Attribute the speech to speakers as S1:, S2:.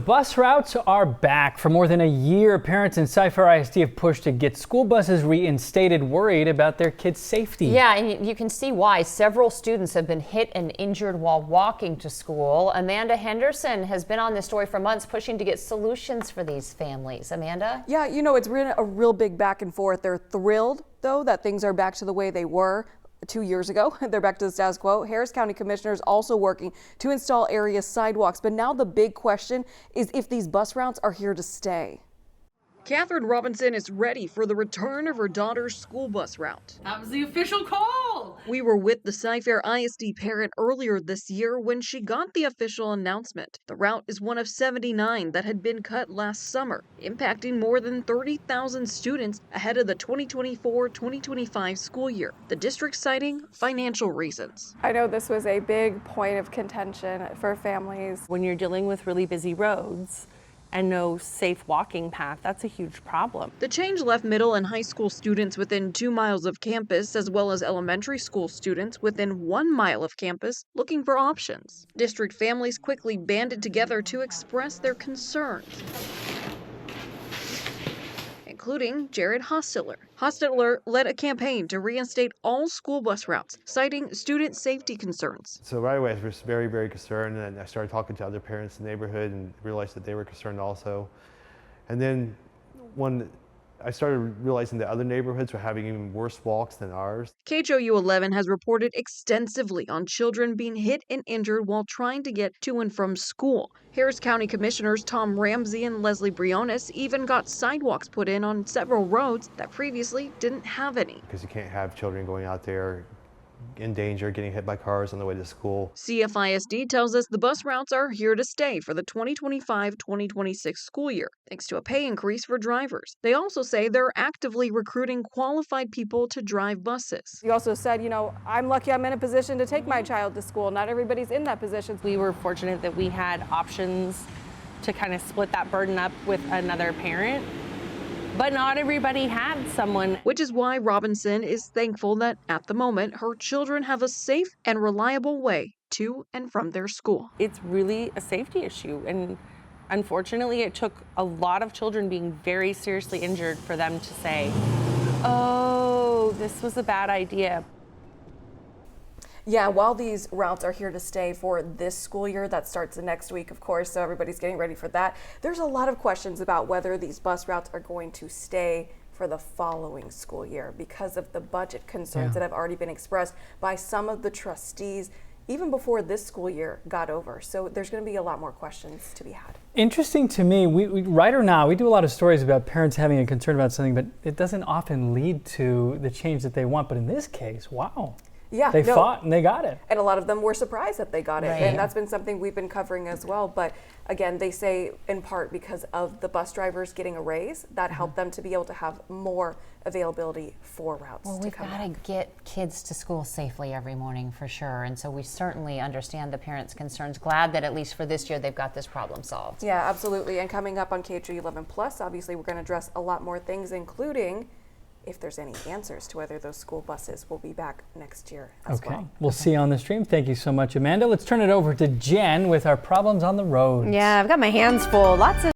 S1: Bus routes are back. For more than a year, parents in Cy-Fair ISD have pushed to get school buses reinstated, worried about their kids' safety.
S2: Yeah, and you can see why. Several students have been hit and injured while walking to school. Amanda Henderson has been on this story for months, pushing to get solutions for these families. Amanda?
S3: Yeah, you know, it's been a real big back and forth. They're thrilled, though, that things are back to the way they were 2 years ago. They're back to the status quo. Harris County commissioners also working to install area sidewalks. But now the big question is if these bus routes are here to stay. Catherine Robinson is ready for the return of her daughter's school bus route.
S4: That was the official call.
S3: We were with the Cy-Fair ISD parent earlier this year when she got the official announcement. The route is one of 79 that had been cut last summer, impacting more than 30,000 students ahead of the 2024-2025 school year. The district citing financial reasons.
S5: I know this was a big point of contention for families.
S6: When you're dealing with really busy roads and no safe walking path, that's a huge problem.
S3: The change left middle and high school students within 2 miles of campus, as well as elementary school students within 1 mile of campus, looking for options. District families quickly banded together to express their concerns, including Jared Hostetler. Hostetler led a campaign to reinstate all school bus routes, citing student safety concerns.
S7: So right away I was very, very concerned, and I started talking to other parents in the neighborhood and realized that they were concerned also. And then when I started realizing that other neighborhoods were having even worse walks than ours. KHOU 11 has reported extensively on children being hit and injured while trying to get to and from school. Harris County Commissioners Tom Ramsey and Leslie Briones even got sidewalks put in on several roads that previously didn't have any. Because you can't have children going out there in danger, getting hit by cars on the way to school.
S3: CFISD tells us the bus routes are here to stay for the 2025-2026 school year, thanks to a pay increase for drivers. They also say they're actively recruiting qualified people to drive buses.
S5: You also said, you know, I'm lucky I'm in a position to take my child to school. Not everybody's in that position.
S6: We were fortunate that we had options to kind of split that burden up with another parent. But not everybody had someone.
S3: Which is why Robinson is thankful that at the moment her children have a safe and reliable way to and from their school.
S6: It's really a safety issue, and unfortunately it took a lot of children being very seriously injured for them to say, oh, this was a bad idea.
S3: Yeah, while these routes are here to stay for this school year, that starts next week, of course, so everybody's getting ready for that. There's a lot of questions about whether these bus routes are going to stay for the following school year because of the budget concerns that have already been expressed by some of the trustees even before this school year got over. So there's going to be a lot more questions to be had.
S1: Interesting to me, we right or now, we do a lot of stories about parents having a concern about something, but it doesn't often lead to the change that they want. But in this case, wow.
S3: Yeah,
S1: they fought and they got it.
S3: And a lot of them were surprised that they got it.
S2: Right.
S3: And that's been something we've been covering as well. But again, they say in part because of the bus drivers getting a raise, that helped them to be able to have more availability for routes.
S2: Well, we've got to get kids to school safely every morning for sure. And so we certainly understand the parents' concerns. Glad that at least for this year they've got this problem solved.
S3: Yeah, absolutely. And coming up on KHOU 11 Plus, obviously we're going to address a lot more things, including if there's any answers to whether those school buses will be back next year as well.
S1: We'll see you on the stream. Thank you so much, Amanda. Let's turn it over to Jen with our problems on the road.
S8: Yeah, I've got my hands full. Lots of